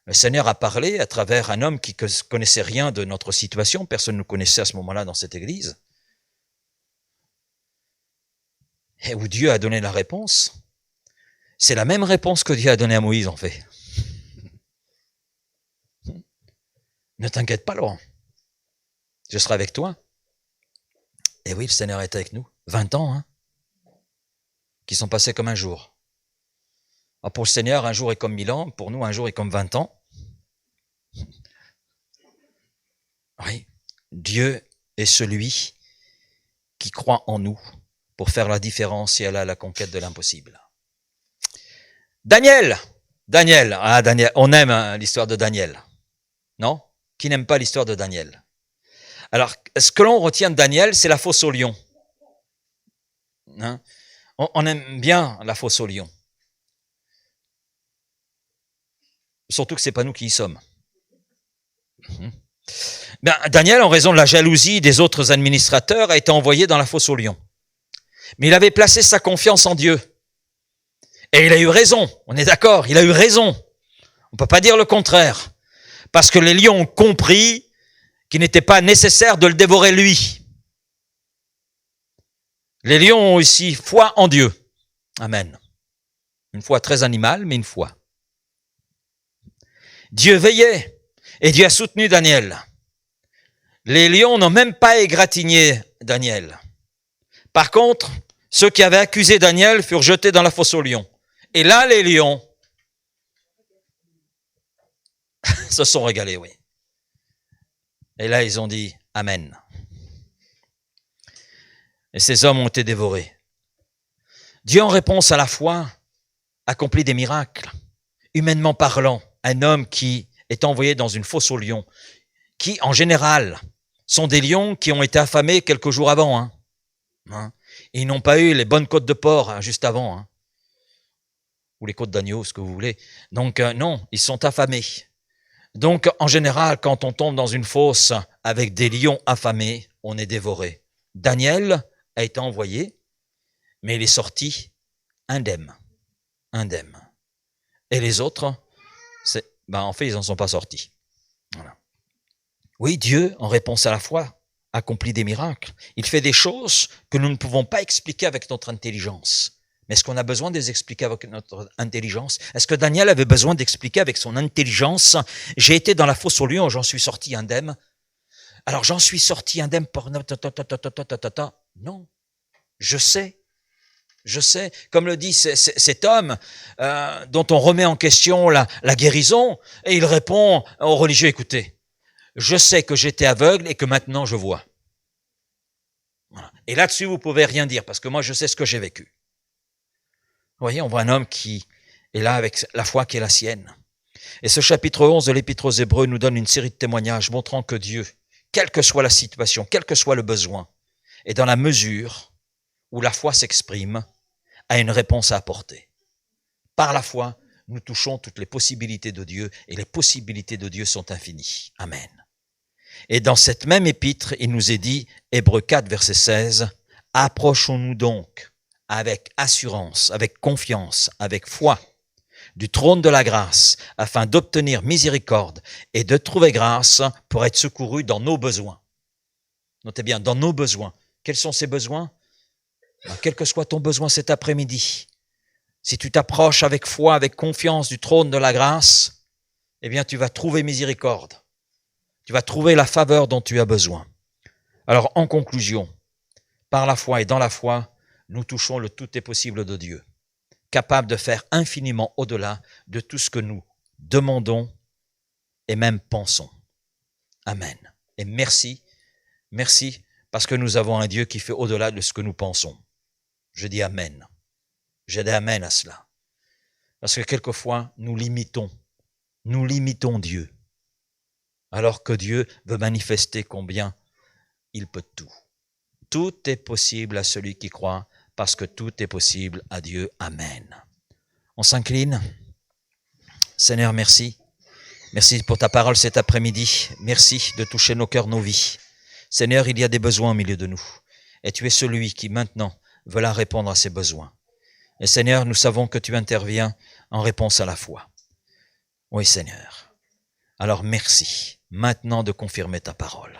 le Seigneur a parlé à travers un homme qui ne connaissait rien de notre situation, personne ne nous connaissait à ce moment-là dans cette église, et où Dieu a donné la réponse. C'est la même réponse que Dieu a donnée à Moïse, en fait. Ne t'inquiète pas, Laurent. Je serai avec toi. Et oui, le Seigneur est avec nous. 20 ans, qui sont passés comme un jour. Alors pour le Seigneur, un jour est comme 1000 ans. Pour nous, un jour est comme 20 ans. Oui, Dieu est celui qui croit en nous pour faire la différence et aller à la conquête de l'impossible. Daniel, on aime l'histoire de Daniel. Non? Qui n'aime pas l'histoire de Daniel? Alors, ce que l'on retient de Daniel, c'est la fosse au lion. On aime bien la fosse au lion. Surtout que c'est pas nous qui y sommes. Bien, Daniel, en raison de la jalousie des autres administrateurs, a été envoyé dans la fosse au lion. Mais il avait placé sa confiance en Dieu. Et il a eu raison, on est d'accord, il a eu raison. On ne peut pas dire le contraire. Parce que les lions ont compris qu'il n'était pas nécessaire de le dévorer lui. Les lions ont aussi foi en Dieu. Amen. Une foi très animale, mais une foi. Dieu veillait et Dieu a soutenu Daniel. Les lions n'ont même pas égratigné Daniel. Par contre, ceux qui avaient accusé Daniel furent jetés dans la fosse aux lions. Et là, les lions se sont régalés, oui. Et là, ils ont dit « Amen ». Et ces hommes ont été dévorés. Dieu, en réponse à la foi, accomplit des miracles. Humainement parlant, un homme qui est envoyé dans une fosse aux lions, qui, en général, sont des lions qui ont été affamés quelques jours avant. Ils n'ont pas eu les bonnes côtes de porc juste avant. Ou les côtes d'agneau, ce que vous voulez. Donc, non, ils sont affamés. Donc, en général, quand on tombe dans une fosse avec des lions affamés, on est dévoré. Daniel a été envoyé, mais il est sorti indemne. Et les autres, en fait, ils n'en sont pas sortis. Voilà. Oui, Dieu, en réponse à la foi, accomplit des miracles. Il fait des choses que nous ne pouvons pas expliquer avec notre intelligence. Mais est-ce qu'on a besoin de les expliquer avec notre intelligence? Est-ce que Daniel avait besoin d'expliquer avec son intelligence? J'ai été dans la fosse au lion, j'en suis sorti indemne. Alors j'en suis sorti indemne pour... Non, je sais. Comme le dit cet homme dont on remet en question la guérison, et il répond aux religieux, écoutez, je sais que j'étais aveugle et que maintenant je vois. Voilà. Et là-dessus, vous pouvez rien dire, parce que moi, je sais ce que j'ai vécu. Vous voyez, on voit un homme qui est là avec la foi qui est la sienne. Et ce chapitre 11 de l'Épître aux Hébreux nous donne une série de témoignages montrant que Dieu, quelle que soit la situation, quel que soit le besoin, et dans la mesure où la foi s'exprime, a une réponse à apporter. Par la foi, nous touchons toutes les possibilités de Dieu, et les possibilités de Dieu sont infinies. Amen. Et dans cette même épître, il nous est dit, Hébreux 4, verset 16, « Approchons-nous donc avec assurance, avec confiance, avec foi, du trône de la grâce, afin d'obtenir miséricorde et de trouver grâce pour être secourus dans nos besoins. » Notez bien, dans nos besoins. Quels sont ces besoins? Quel que soit ton besoin cet après-midi, si tu t'approches avec foi, avec confiance du trône de la grâce, eh bien tu vas trouver miséricorde. Tu vas trouver la faveur dont tu as besoin. Alors, en conclusion, par la foi et dans la foi, nous touchons le tout est possible de Dieu, capable de faire infiniment au-delà de tout ce que nous demandons et même pensons. Amen. Et merci, parce que nous avons un Dieu qui fait au-delà de ce que nous pensons. Je dis Amen. J'ai dit Amen à cela. Parce que quelquefois, nous limitons Dieu. Alors que Dieu veut manifester combien il peut tout. Tout est possible à celui qui croit, parce que tout est possible à Dieu. Amen. On s'incline. Seigneur, merci. Merci pour ta parole cet après-midi. Merci de toucher nos cœurs, nos vies. Seigneur, il y a des besoins au milieu de nous. Et tu es celui qui maintenant veut la répondre à ces besoins. Et Seigneur, nous savons que tu interviens en réponse à la foi. Oui, Seigneur. Alors merci maintenant de confirmer ta parole.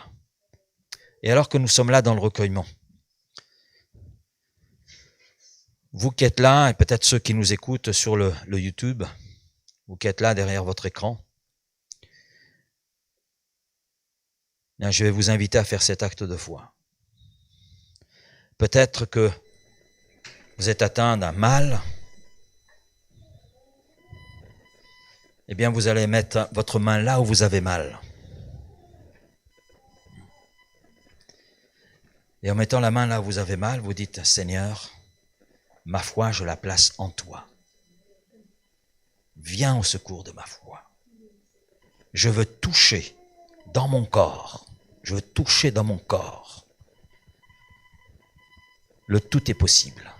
Et alors que nous sommes là dans le recueillement, vous qui êtes là, et peut-être ceux qui nous écoutent sur le YouTube, vous qui êtes là derrière votre écran, bien, je vais vous inviter à faire cet acte de foi. Peut-être que vous êtes atteint d'un mal, eh bien vous allez mettre votre main là où vous avez mal. Et en mettant la main là où vous avez mal, vous dites, Seigneur, ma foi, je la place en toi. Viens au secours de ma foi. Je veux toucher dans mon corps. Je veux toucher dans mon corps. Le tout est possible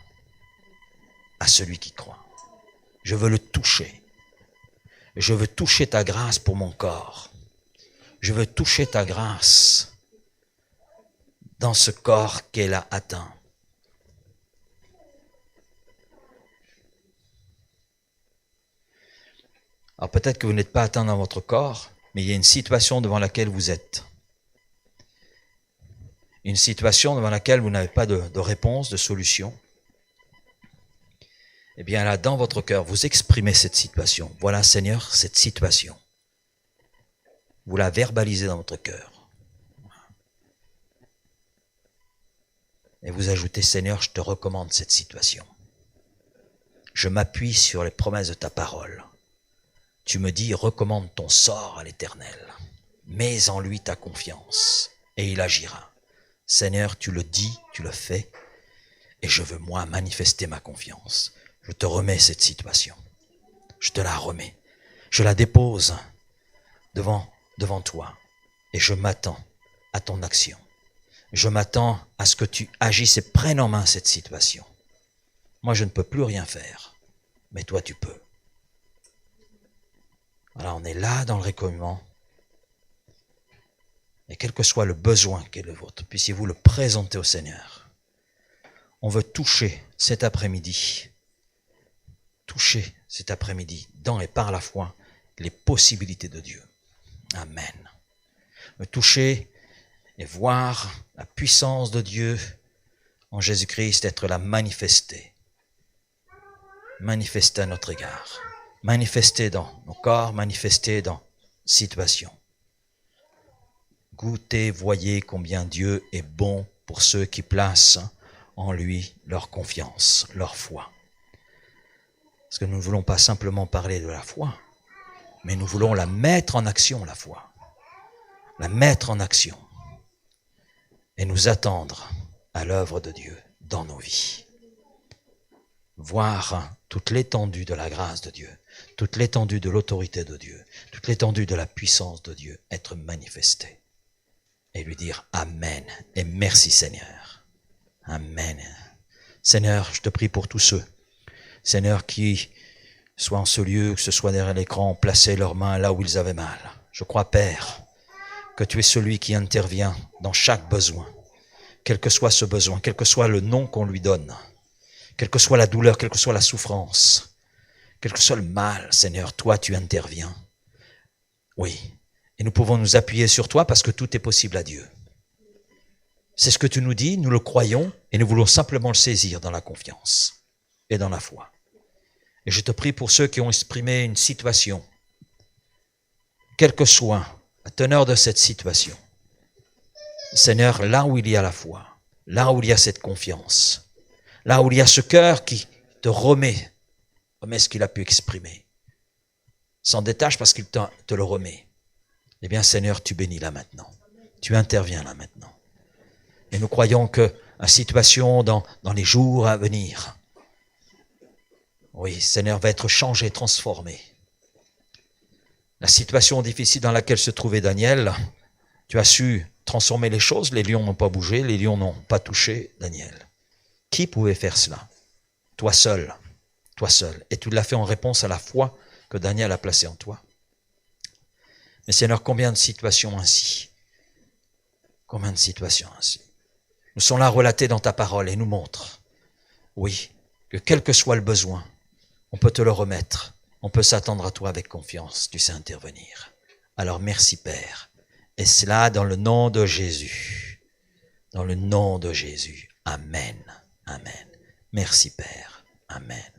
à celui qui croit. Je veux le toucher. Je veux toucher ta grâce pour mon corps. Je veux toucher ta grâce dans ce corps qu'elle a atteint. Alors peut-être que vous n'êtes pas atteint dans votre corps, mais il y a une situation devant laquelle vous êtes. Une situation devant laquelle vous n'avez pas de réponse, de solution. Eh bien là, dans votre cœur, vous exprimez cette situation. Voilà, Seigneur, cette situation. Vous la verbalisez dans votre cœur. Et vous ajoutez, Seigneur, je te recommande cette situation. Je m'appuie sur les promesses de ta parole. Tu me dis, recommande ton sort à l'Éternel. Mets en lui ta confiance et il agira. Seigneur, tu le dis, tu le fais, et je veux moi manifester ma confiance. Je te remets cette situation. Je te la remets. Je la dépose devant toi et je m'attends à ton action. Je m'attends à ce que tu agisses et prennes en main cette situation. Moi, je ne peux plus rien faire, mais toi, tu peux. Voilà, on est là dans le recueillement. Et quel que soit le besoin qui est le vôtre, puissiez-vous le présenter au Seigneur. On veut toucher cet après-midi dans et par la foi les possibilités de Dieu. Amen. Me toucher et voir la puissance de Dieu en Jésus-Christ être la manifestée. Manifestée à notre égard. Manifestée dans nos corps, manifestée dans situations. Goûtez, voyez combien Dieu est bon pour ceux qui placent en lui leur confiance, leur foi. Parce que nous ne voulons pas simplement parler de la foi, mais nous voulons la mettre en action, la foi. La mettre en action. Et nous attendre à l'œuvre de Dieu dans nos vies. Voir toute l'étendue de la grâce de Dieu, toute l'étendue de l'autorité de Dieu, toute l'étendue de la puissance de Dieu être manifestée. Et lui dire Amen et merci Seigneur. Amen. Seigneur, je te prie pour tous ceux, Seigneur, qui soient en ce lieu, que ce soit derrière l'écran, ont placé leurs mains là où ils avaient mal. Je crois, Père, que tu es celui qui intervient dans chaque besoin, quel que soit ce besoin, quel que soit le nom qu'on lui donne, quelle que soit la douleur, quelle que soit la souffrance, quel que soit le mal, Seigneur, toi tu interviens. Oui, et nous pouvons nous appuyer sur toi parce que tout est possible à Dieu. C'est ce que tu nous dis, nous le croyons et nous voulons simplement le saisir dans la confiance et dans la foi. Et je te prie pour ceux qui ont exprimé une situation, quelle que soit la teneur de cette situation. Seigneur, là où il y a la foi, là où il y a cette confiance, là où il y a ce cœur qui te remet ce qu'il a pu exprimer, s'en détache parce qu'il te le remet. Eh bien, Seigneur, tu bénis là maintenant. Tu interviens là maintenant. Et nous croyons que la situation dans les jours à venir, oui, Seigneur, va être changée, transformée. La situation difficile dans laquelle se trouvait Daniel, tu as su transformer les choses. Les lions n'ont pas bougé, les lions n'ont pas touché Daniel. Qui pouvait faire cela? Toi seul. Toi seul. Et tu l'as fait en réponse à la foi que Daniel a placée en toi. Mais Seigneur, combien de situations ainsi? Combien de situations ainsi? Nous sommes là relatés dans ta parole et nous montrent, oui, que quel que soit le besoin, on peut te le remettre. On peut s'attendre à toi avec confiance. Tu sais intervenir. Alors merci Père. Et cela dans le nom de Jésus. Dans le nom de Jésus. Amen. Amen. Merci Père. Amen.